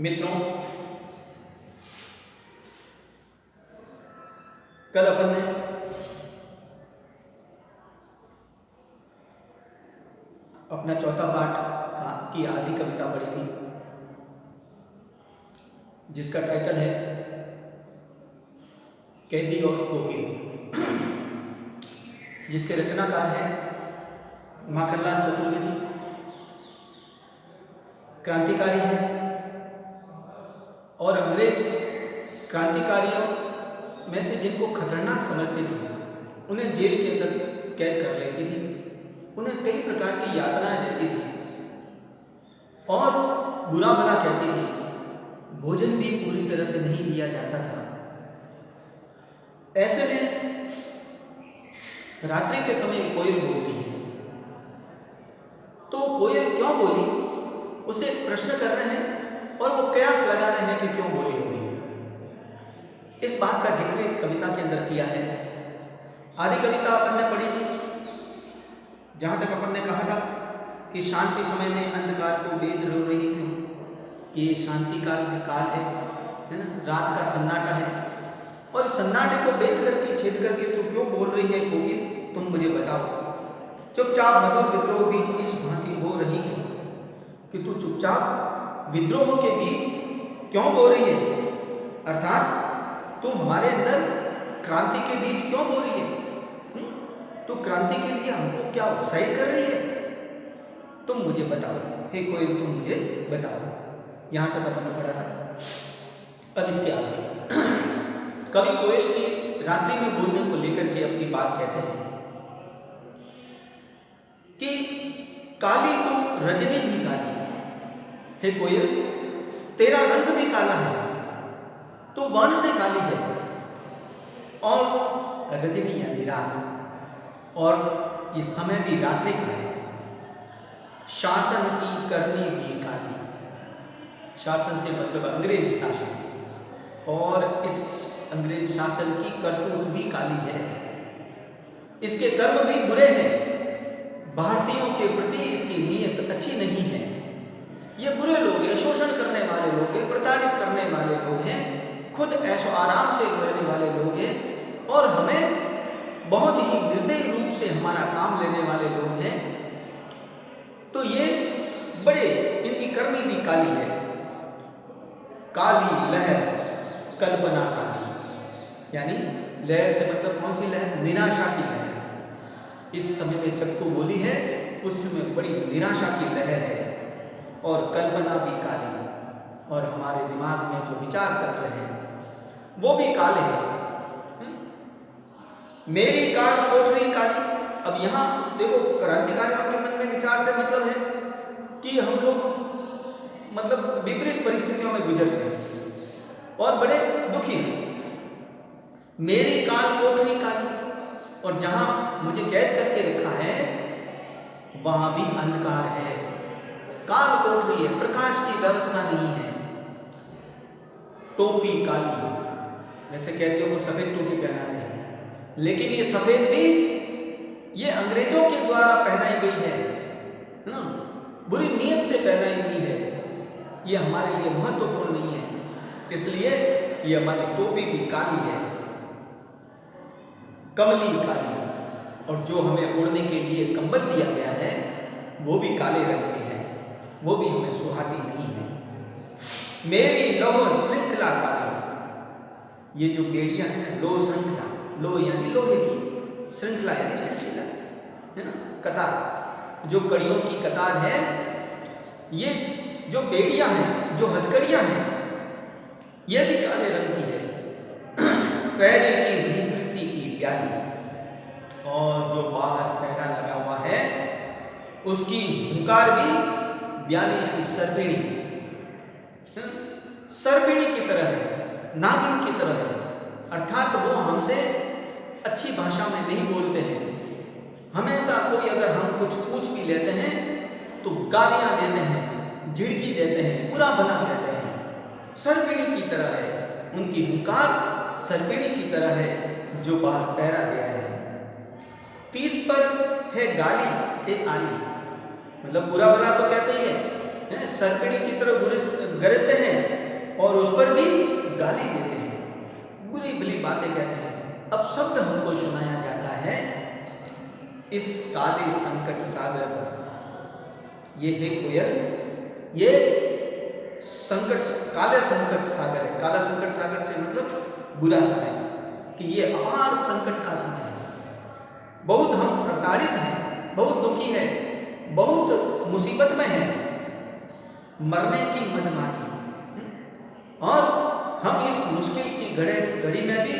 मित्रों, कल अपन ने अपना चौथा पाठ की आधी कविता पढ़ी थी, जिसका टाइटल है कैदी और कोकिल, जिसके रचनाकार हैं माखनलाल चतुर्वेदी। क्रांतिकारी हैं और अंग्रेज क्रांतिकारियों में से जिनको खतरनाक समझती थी उन्हें जेल के अंदर कैद कर लेती थी, उन्हें कई प्रकार की यातनाएं देती थी और बुरा भला कहती थी। भोजन भी पूरी तरह से नहीं दिया जाता था। ऐसे में रात्रि के समय कोयल बोलती है। तो कोयल क्यों बोली, उसे एक प्रश्न कर रहे हैं और वो कयास लगा रहे हैं कि क्यों बोली होगी। इस बात का जिक्र इस कविता के अंदर किया है। आधी कविता अपन ने पढ़ी थी, जहां तक अपन ने कहा था कि शांति समय में अंधकार को वेद रो रही क्यों, कि ये शांति काल है ना, रात का सन्नाटा है और इस सन्नाटे को वेद करके छेद करके तू क्यों बोल रही है कोकिल, तुम मुझे बताओ। चुपचाप मधुर विद्रोह बीच इस भांति हो रही क्यों, कि तू चुपचाप विद्रोह के बीच क्यों बोल रही है, अर्थात तू हमारे अंदर क्रांति के बीच क्यों बोल रही है। तू क्रांति के लिए हमको क्या उत्साहित कर रही है, तुम मुझे बताओ। हे कोयल, तुम मुझे बताओ। यहां तक अपन ने पढ़ा था। अब इसके आगे कवि कोयल की रात्रि में बोलने को लेकर के अपनी बात कहते हैं कि काली तू रजनी भी काली, हे कोयल तेरा रंग भी काला है, तो वर्ण से काली है। और रजनी यानी रात, और ये समय भी रात्रि का है। शासन की करनी भी काली, शासन से मतलब अंग्रेज शासन, और इस अंग्रेज शासन की करतूत भी काली है। इसके कर्म भी बुरे हैं, भारतीयों के प्रति इसकी नीयत अच्छी नहीं है। ये बुरे लोग हैं, शोषण करने वाले लोग हैं, प्रताड़ित करने वाले लोग हैं, खुद ऐशो आराम से रहने वाले लोग हैं और हमें बहुत ही निर्दयी रूप से हमारा काम लेने वाले लोग हैं। तो ये बड़े, इनकी करनी भी काली है। काली लहर कल्पना काली, यानी लहर से मतलब कौन सी लहर, निराशा की लहर। इस समय में जब तू बोली है उस समय बड़ी निराशा की लहर है और कल्पना भी काली है, और हमारे दिमाग में जो विचार चल रहे हैं वो भी काले हैं। मेरी काल कोठरी काली। अब यहाँ देखो, क्रांतिकारियों के मन में विचार से मतलब है कि हम लोग मतलब विपरीत परिस्थितियों में गुजरते हैं और बड़े दुखी हैं। मेरी काल कोठरी काली, और जहां मुझे कैद करके रखा है वहां भी अंधकार है, काल कोठरी है, प्रकाश की व्यवस्था नहीं है। टोपी काली, वैसे कैदियों को सफेद टोपी पहनाते हैं, लेकिन ये सफेद भी ये अंग्रेजों के द्वारा पहनाई गई है ना, बुरी नीयत से पहनाई गई है। ये हमारे लिए महत्वपूर्ण नहीं है, इसलिए ये हमारी टोपी भी काली है, कमली काली, और जो हमें ओढ़ने के लिए कंबल दिया गया है वो भी काले रंग के हैं, वो भी हमें सुहाती नहीं है। मेरी लौह श्रृंखला काली, ये जो बेड़ियां हैं ना, लोह श्रृंखला, लोह यानी लोहे की, श्रृंखला यानी सिलसिला है ना, कतार, जो कड़ियों की कतार है, ये जो बेड़ियां हैं, जो हथकड़ियां हैं, ये भी काले रंग की है। पैरे की हुंकृति की प्याली, और जो बाहर पहरा लगा हुआ है उसकी हुंकार भी ब्याली यानी सरपेड़ी, सरपेड़ी की तरह है, नागिन की तरह है, अर्थात वो हमसे अच्छी भाषा में नहीं बोलते हैं। हमेशा कोई अगर हम कुछ पूछ भी लेते हैं तो गालियां देते हैं, झिड़की देते हैं, बुरा भला कहते हैं। सरपेड़ी की तरह है, उनकी हुंकार सरपेड़ी की तरह है जो बाहर पहरा दे रहे हैं। 30 पर है गाली ए आली, मतलब बुरा भला तो कहते ही है, सरपेड़ी की तरह बुरे गरजते हैं और उस पर भी गाली देते हैं, बुरी बुरी बातें कहते हैं। अब शब्द हमको सुनाया जाता है इस काले संकट सागर पर। ये है कोयल, ये संकट, काले संकट सागर है। काला संकट सागर से मतलब बुरा समय, कि ये अपार संकट का समय है। बहुत हम प्रताड़ित हैं, बहुत दुखी है, बहुत मुसीबत में है, मरने की मनमानी। और हम इस मुश्किल की घड़ी में भी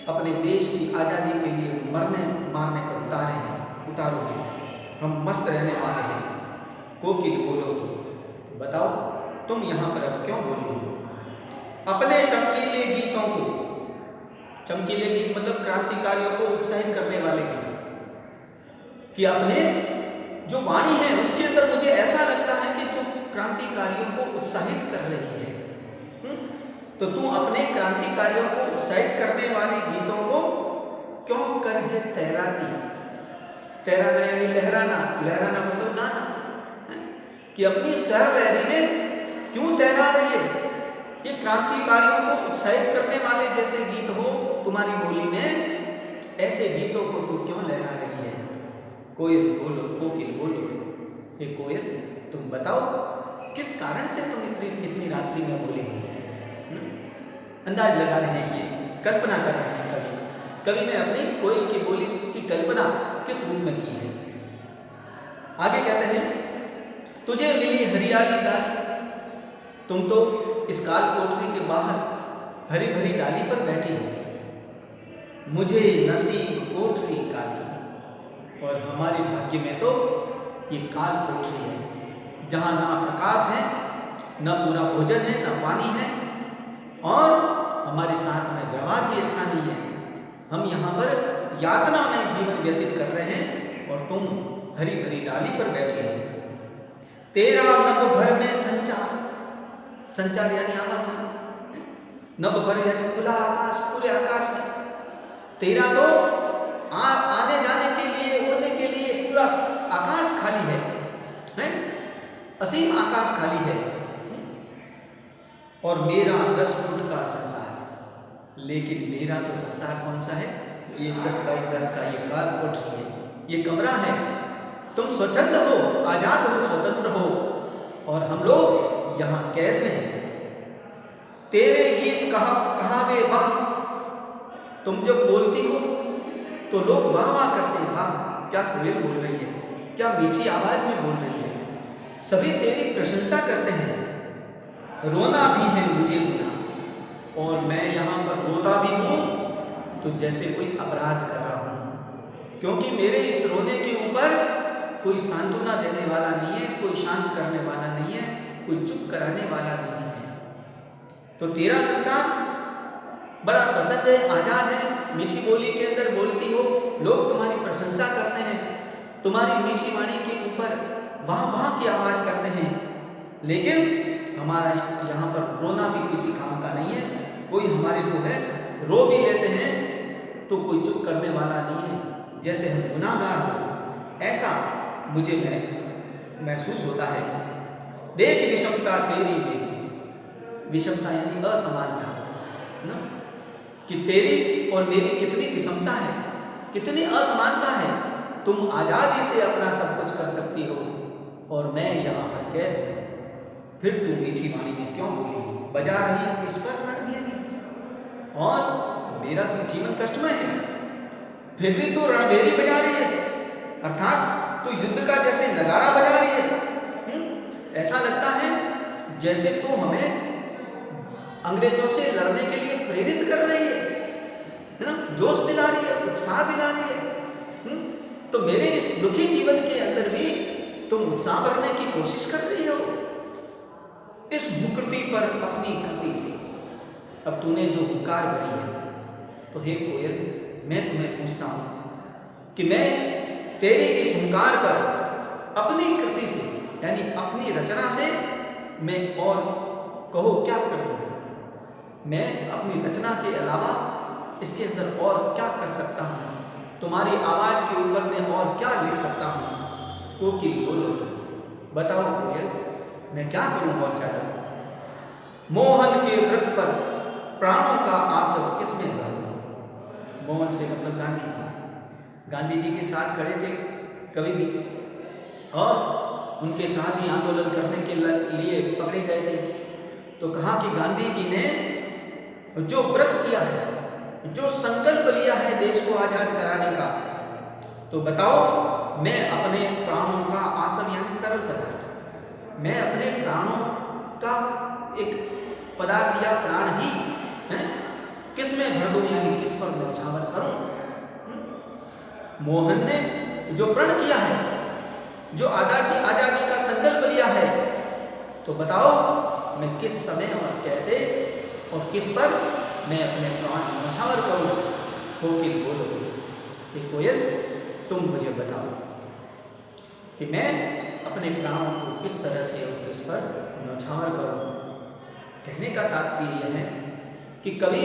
अपने देश की आज़ादी के लिए मरने मारने पर उतारू हैं। हम मस्त रहने वाले हैं। कोकिल बोलो तो बताओ तुम यहाँ पर अब क्यों बोली हो? अपने चमकीले गीतों को, चमकीले गीत मतलब क्रांतिकारियों को उत्साहित करने वाले गीत, कि अपने जो वाणी है उसके अंदर मुझे ऐसा लगता है कि तू क्रांतिकारियों को उत्साहित कर रही है। तो तू अपने क्रांतिकारियों को उत्साहित करने वाले गीतों को क्यों कर है तैराती? तैराना यानी लहराना, लहराना मतलब गाना, कि अपनी सहलहरी में क्यों तैरा रही है? ये क्रांतिकारियों को उत्साहित करने वाले जैसे गीत हो तुम्हारी बोली में, ऐसे गीतों को तू क्यों लहरा रही है? कोयल बोलो, कोकिल बोलो तो, ये कोयल तुम बताओ किस कारण से तुम इतनी रात्रि में बोले हो? अंदाज लगा रहे हैं, ये कल्पना कर रहे हैं। कवि ने अपनी कोयल की बोली की कल्पना किस रूप में की है? आगे कहते हैं, तुझे मिली हरियाली डाली, तुम तो इस काल कोठरी के बाहर हरी भरी डाली पर बैठी हो। मुझे नसीब कोठरी काली, और हमारे भाग्य में तो ये काल कोठरी है, जहाँ ना प्रकाश है, न पूरा भोजन है, न पानी है, और हमारे साथ में व्यवहार भी अच्छा नहीं है। हम यहाँ पर यातना में जीवन व्यतीत कर रहे हैं और तुम हरी भरी डाली पर बैठे हो। तेरा नभ भर में संचार, संचार यानी आवागमन, नभ भर यानी खुला आकाश, पूरे आकाश में तेरा तो आने जाने के लिए, उड़ने के लिए पूरा आकाश खाली है, असीम आकाश खाली है। और मेरा 10 फुट का संसार, लेकिन मेरा तो संसार कौन सा है? ये 10 बाई 10 का ये काल कोठरी है, ये कमरा है। तुम स्वतंत्र हो, आजाद हो, स्वतंत्र हो, और हम लोग यहाँ कैद में हैं। तेरे गीत कहावे वाह, तुम जब बोलती हो तो लोग वाह वाह करते हैं, वाह क्या कोयल बोल रही है, क्या मीठी आवाज में बोल रही है। सभी तेरी प्रशंसा करते हैं। रोना भी है मुझे गुनाह, और मैं यहाँ पर रोता भी हूँ तो जैसे कोई अपराध कर रहा हूँ, क्योंकि मेरे इस रोने के ऊपर कोई सांत्वना देने वाला नहीं है, कोई शांत करने वाला नहीं है, कोई चुप कराने वाला नहीं है। तो तेरा संसार बड़ा स्वतंत्र है, आजाद है, मीठी बोली के अंदर बोलती हो, लोग तुम्हारी प्रशंसा करते हैं, तुम्हारी मीठी वाणी के ऊपर वाह वाह की आवाज करते हैं। लेकिन हमारा यहाँ पर रोना भी किसी काम का नहीं है। कोई हमारे को है रो भी लेते हैं तो कोई चुप करने वाला नहीं है, जैसे हम गुनाहगार हो, ऐसा मुझे महसूस होता है। देख विषमता तेरी मेरी, विषमता यानी असमानता ना, कि तेरी और मेरी कितनी विषमता है, कितनी असमानता है। तुम आज़ादी से अपना सब कुछ कर सकती हो और मैं यहाँ पर कैद हूँ। फिर तू मीठी वाणी में क्यों बोली, बजा रही इस पर रणभेरी, और मेरा तो जीवन कष्टमय है, फिर भी तू रणभेरी बजा रही है, अर्थात तू युद्ध का जैसे नगाड़ा बजा रही है। ऐसा लगता है जैसे तू हमें अंग्रेजों से लड़ने के लिए प्रेरित कर रही है ना, जोश दिला रही है, उत्साह दिला रही है। तो मेरे इस दुखी जीवन के अंदर भी तुम उत्साह भरने की कोशिश कर रही हो इस मुकृति पर अपनी कृति से। अब तूने जो हुंकार भरी है, तो हे कोयल, मैं तुम्हें पूछता हूं कि मैं तेरे इस हुंकार पर अपनी कृति से यानी अपनी रचना से मैं और कहो क्या कर दूं? मैं अपनी रचना के अलावा इसके अंदर और क्या कर सकता हूँ? तुम्हारी आवाज के ऊपर मैं और क्या लिख सकता हूँ? कोकिल बोलो तो बताओ कोयल, मैं क्या करूँ और ज़्यादा? मोहन के व्रत पर प्राणों का आसव किसमें धरा। मोहन से मतलब गांधी जी। गांधी जी के साथ खड़े थे कवि भी, और उनके साथ ही आंदोलन करने के लिए पकड़े गए थे। तो कहा कि गांधी जी ने जो व्रत किया है, जो संकल्प लिया है देश को आजाद कराने का, तो बताओ मैं अपने प्राणों का आसव यानी तरल पदार्थ, मैं अपने प्राणों का एक पदार्थ या प्राण ही है किस में भर दूं, यानी किस पर न्यौछावर करूं। मोहन ने जो प्रण किया है, जो आजादी का संकल्प लिया है, तो बताओ मैं किस समय और कैसे और किस पर मैं अपने प्राण न्यौछावर करूं। कोकिल बोलो कि कोयल तुम मुझे बताओ कि मैं अपने प्राणों को किस तरह से और किस पर न्यौछावर करूं। कहने का तात्पर्य यह है कि कभी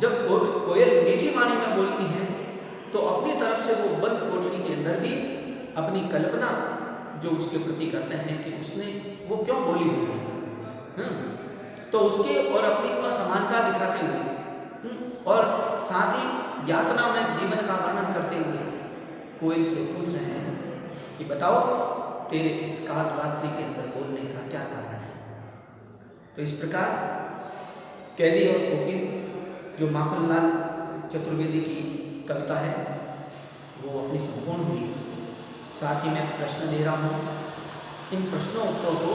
जब कोयल मीठी वाणी में बोलती है तो अपनी तरफ से वो बंद कोठरी के अंदर भी अपनी कल्पना जो उसके प्रति करते हैं कि उसने वो क्यों बोली होगी, तो उसके और अपनी असमानता दिखाते हुए और साथ ही यातना में जीवन का वर्णन करते हुए कोयल से पूछ रहे हैं कि बताओ तेरे इस काल रात्रि के अंदर बोलने का क्या कारण है। तो इस प्रकार कैदी और कोकिल जो माखनलाल चतुर्वेदी की कविता है वो अपनी संपूर्ण हुई। साथ ही मैं प्रश्न दे रहा हूँ, इन प्रश्नों उत्तरों को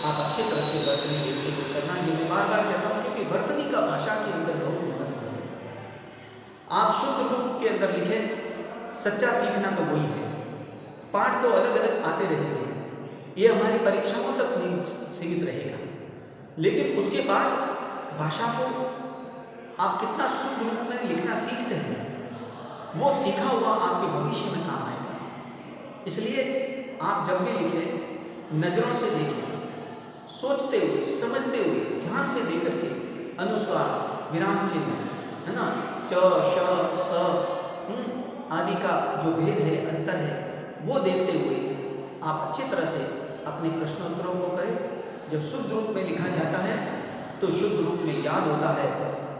आप अच्छी तरह से वर्तनी के लिए करना। ये मैं बार बार कहता हूँ क्योंकि वर्तनी का भाषा के अंदर बहुत महत्व है। आप शुद्ध रूप के अंदर लिखें, सच्चा सीखना तो वही है। पाठ तो अलग अलग आते रहेंगे, ये हमारी परीक्षाओं तक नहीं सीमित रहेगा, लेकिन उसके बाद भाषा को आप कितना शुद्ध रूप में लिखना सीखते हैं, वो सीखा हुआ आपके भविष्य में काम आएगा। इसलिए आप जब भी लिखें नजरों से देखें, सोचते हुए, समझते हुए, ध्यान से देकर के अनुस्वार, विराम चिन्ह, है ना, च, श, स आदि का जो भेद है, अंतर है, वो देखते हुए आप अच्छी तरह से अपने प्रश्नोत्तरों को करें। जब शुद्ध रूप में लिखा जाता है तो शुद्ध रूप में याद होता है,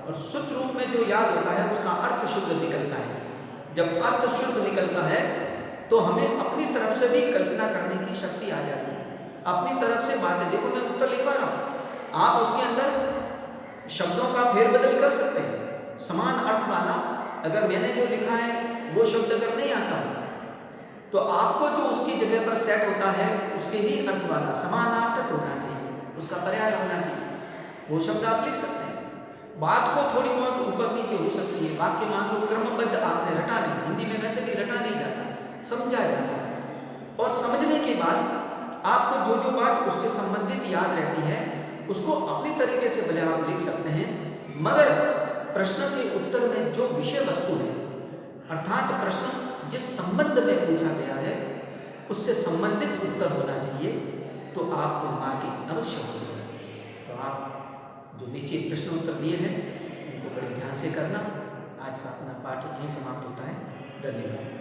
और शुद्ध रूप में जो याद होता है उसका अर्थ शुद्ध निकलता है। जब अर्थ शुद्ध निकलता है तो हमें अपनी तरफ से भी कल्पना करने की शक्ति आ जाती है। अपनी तरफ से बातें, देखो मैं उत्तर लिखवा रहा हूँ, आप उसके अंदर शब्दों का फेरबदल कर सकते हैं। समान अर्थ वाला अगर मैंने जो लिखा है वो शब्द अगर नहीं आता हो तो आपको जो उसकी जगह पर सेट होता है उसके ही अर्थ वाला समानार्थक होना चाहिए, उसका पर्याय होना चाहिए, वो शब्द आप लिख सकते हैं। बात को थोड़ी बहुत ऊपर नीचे हो सकती है, वाक्य मान लो क्रमबद्ध आपने रटा नहीं, हिंदी में वैसे भी रटा नहीं जाता, समझा जाता है, और समझने के बाद आपको जो बात उससे संबंधित याद रहती है उसको अपनी तरीके से भले आप लिख सकते हैं, मगर प्रश्न के उत्तर में जो विषय वस्तु है, अर्थात प्रश्न जिस संबंध में पूछा गया है उससे संबंधित उत्तर होना चाहिए, तो आपको मार्किंग अवश्य होगी। तो आप जो नीचे प्रश्न उत्तर दिए हैं उनको बड़े ध्यान से करना। आज का अपना पाठ यहीं समाप्त होता है। धन्यवाद।